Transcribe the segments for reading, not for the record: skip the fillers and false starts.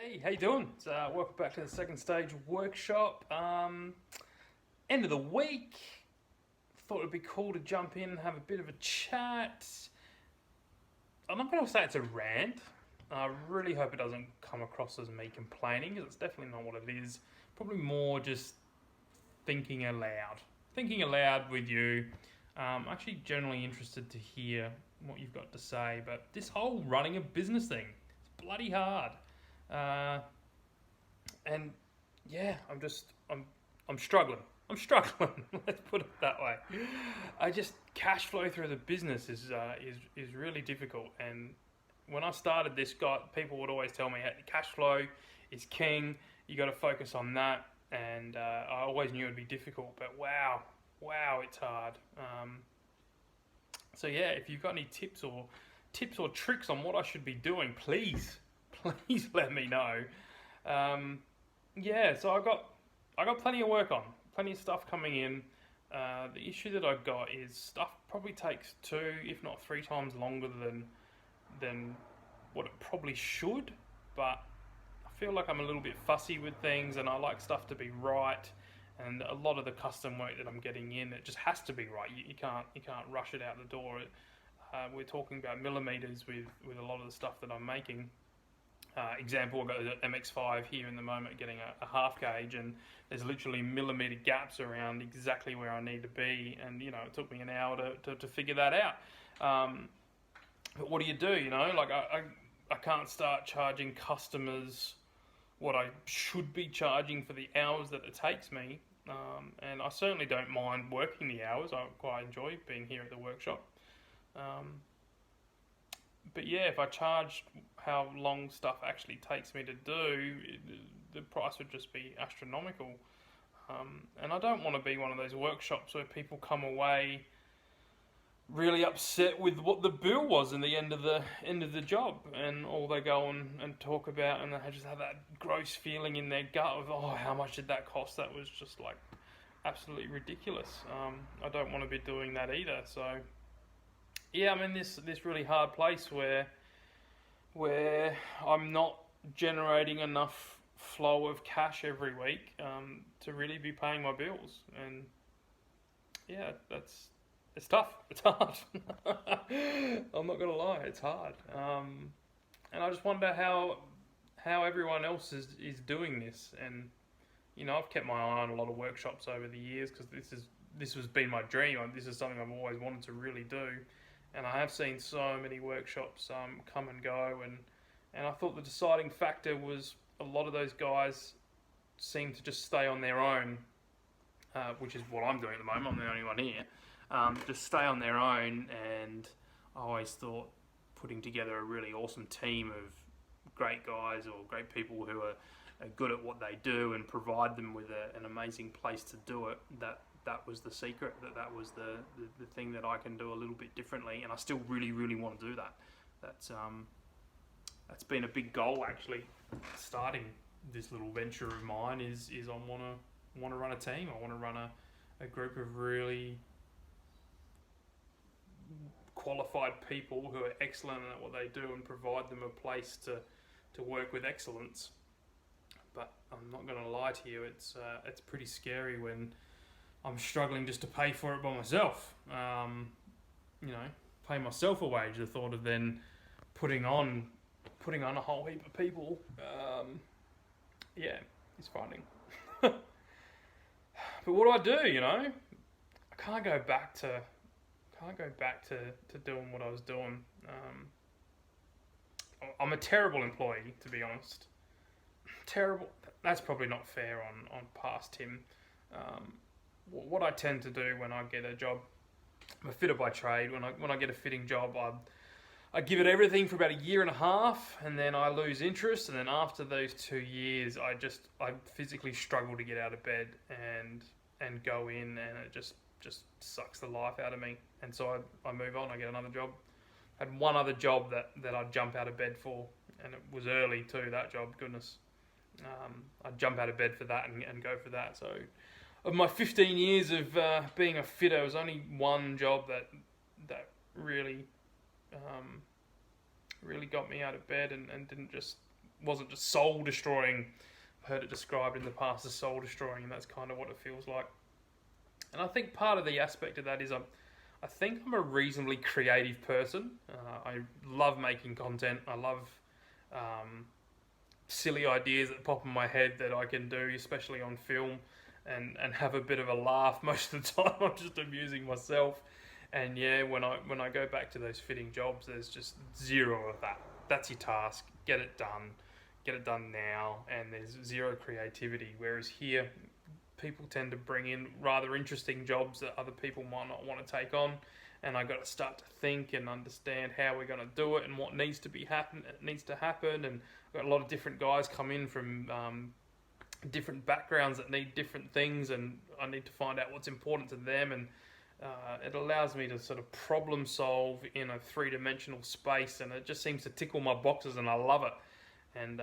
Hey, how you doing? Welcome back to the second stage workshop. End of the week. Thought it'd be cool to jump in and have a bit of a chat. I'm not going to say it's a rant. I really hope it doesn't come across as me complaining, because it's definitely not what it is. Probably more just thinking aloud. Thinking aloud with you. Actually, generally interested to hear what you've got to say. But this whole running a business thing, it's bloody hard. Uh, and yeah, I'm struggling. I'm struggling. Let's put it that way. I just cash flow through the business is really difficult. And when I started this, people would always tell me, hey, cash flow is king. You got to focus on that. And I always knew it'd be difficult. But wow, it's hard. So yeah, if you've got any tips or tricks on what I should be doing, please let me know. Yeah, so I got plenty of work on, plenty of stuff coming in. The issue that I've got is stuff probably takes 2, if not 3 times longer than what it probably should. But I feel like I'm a little bit fussy with things, and I like stuff to be right. And a lot of the custom work that I'm getting in, it just has to be right. You can't rush it out the door. We're talking about millimeters with a lot of the stuff that I'm making. Example, I've got the MX5 here in the moment getting a half gauge, and there's literally millimeter gaps around exactly where I need to be, and it took me an hour to figure that out. But what do? Like I can't start charging customers what I should be charging for the hours that it takes me, and I certainly don't mind working the hours. I quite enjoy being here at the workshop. But yeah, if I charged how long stuff actually takes me to do, the price would just be astronomical. And I don't want to be one of those workshops where people come away really upset with what the bill was in the end of the job, and all they go and talk about, and they just have that gross feeling in their gut of, oh, how much did that cost? That was just like absolutely ridiculous. I don't want to be doing that either. So yeah, I'm in this really hard place where I'm not generating enough flow of cash every week to really be paying my bills, and yeah, it's tough. It's hard. I'm not gonna lie, it's hard. And I just wonder how everyone else is doing this. And I've kept my eye on a lot of workshops over the years, because this has been my dream. This is something I've always wanted to really do. And I have seen so many workshops come and go, and I thought the deciding factor was a lot of those guys seem to just stay on their own, which is what I'm doing at the moment. I'm the only one here. Just stay on their own, and I always thought putting together a really awesome team of great guys or great people who are good at what they do and provide them with an amazing place to do it, that was the secret, that was the thing that I can do a little bit differently, and I still really, really want to do that. That's been a big goal, actually, starting this little venture of mine, is I want to run a team. I want to run a group of really qualified people who are excellent at what they do, and provide them a place to work with excellence. But I'm not going to lie to you, it's pretty scary when I'm struggling just to pay for it by myself. Pay myself a wage. The thought of then putting on a whole heap of people, is frightening. But what do I do? I can't go back to doing what I was doing. I'm a terrible employee, to be honest. Terrible. That's probably not fair on past Tim. What I tend to do when I get a job, I'm a fitter by trade. When I get a fitting job, I give it everything for about a year and a half, and then I lose interest. And then after those 2 years, I physically struggle to get out of bed and go in, and it just sucks the life out of me. And so I move on. I get another job. I had one other job that I'd jump out of bed for, and it was early too. That job, goodness, I'd jump out of bed for that and go for that. So, of my 15 years of being a fitter, there was only one job that really got me out of bed and didn't just wasn't just soul destroying. I've heard it described in the past as soul destroying, and that's kind of what it feels like. And I think part of the aspect of that is I think I'm a reasonably creative person. I love making content. I love silly ideas that pop in my head that I can do, especially on film, and have a bit of a laugh most of the time. I'm just amusing myself. And yeah, when I go back to those fitting jobs, there's just zero of that. That's your task. Get it done now, and there's zero creativity. Whereas here, people tend to bring in rather interesting jobs that other people might not want to take on, and I got to start to think and understand how we're going to do it and what needs to happen. And I've got a lot of different guys come in from different backgrounds that need different things, and I need to find out what's important to them, and it allows me to sort of problem solve in a three-dimensional space, and it just seems to tickle my boxes, and I love it. And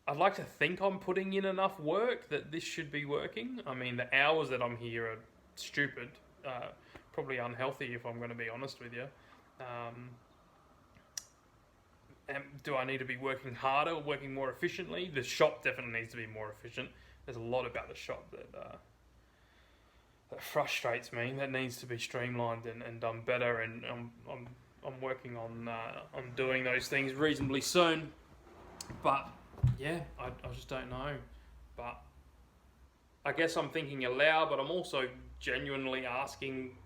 I'd like to think I'm putting in enough work that this should be working. I mean, the hours that I'm here are stupid, probably unhealthy if I'm going to be honest with you. And do I need to be working harder, working more efficiently? The shop definitely needs to be more efficient. There's a lot about the shop that frustrates me. That needs to be streamlined and done better. And I'm working on doing those things reasonably soon. But yeah, I just don't know. But I guess I'm thinking aloud, but I'm also genuinely asking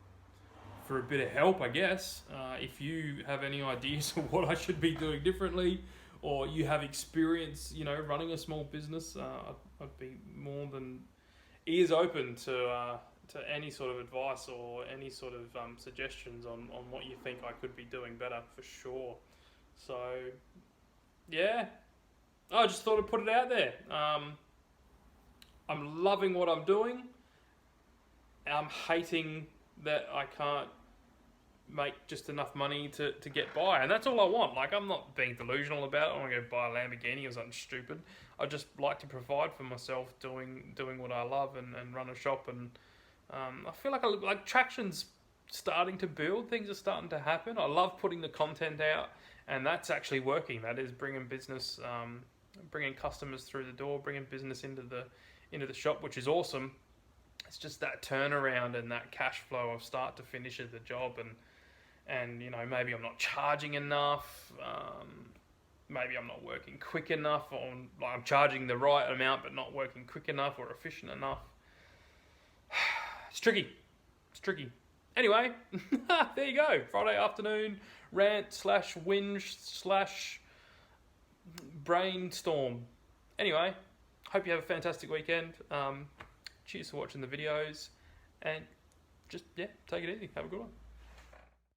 for a bit of help, I guess. If you have any ideas of what I should be doing differently, or you have experience, running a small business, I'd be more than ears open to any sort of advice or any sort of suggestions on what you think I could be doing better, for sure. So, yeah, I just thought I'd put it out there. I'm loving what I'm doing. I'm hating that I can't make just enough money to get by, and that's all I want. Like, I'm not being delusional about it. I want to go buy a Lamborghini or something stupid. I just like to provide for myself, doing what I love, and run a shop. And I feel like traction's starting to build. Things are starting to happen. I love putting the content out, and that's actually working. That is bringing business, bringing customers through the door, bringing business into the shop, which is awesome. It's just that turnaround and that cash flow of start to finish of the job, and maybe I'm not charging enough, maybe I'm not working quick enough, or I'm charging the right amount but not working quick enough or efficient enough. It's tricky. Anyway, there you go. Friday afternoon rant / whinge / brainstorm. Anyway, hope you have a fantastic weekend. Cheers for watching the videos, and just take it easy. Have a good one.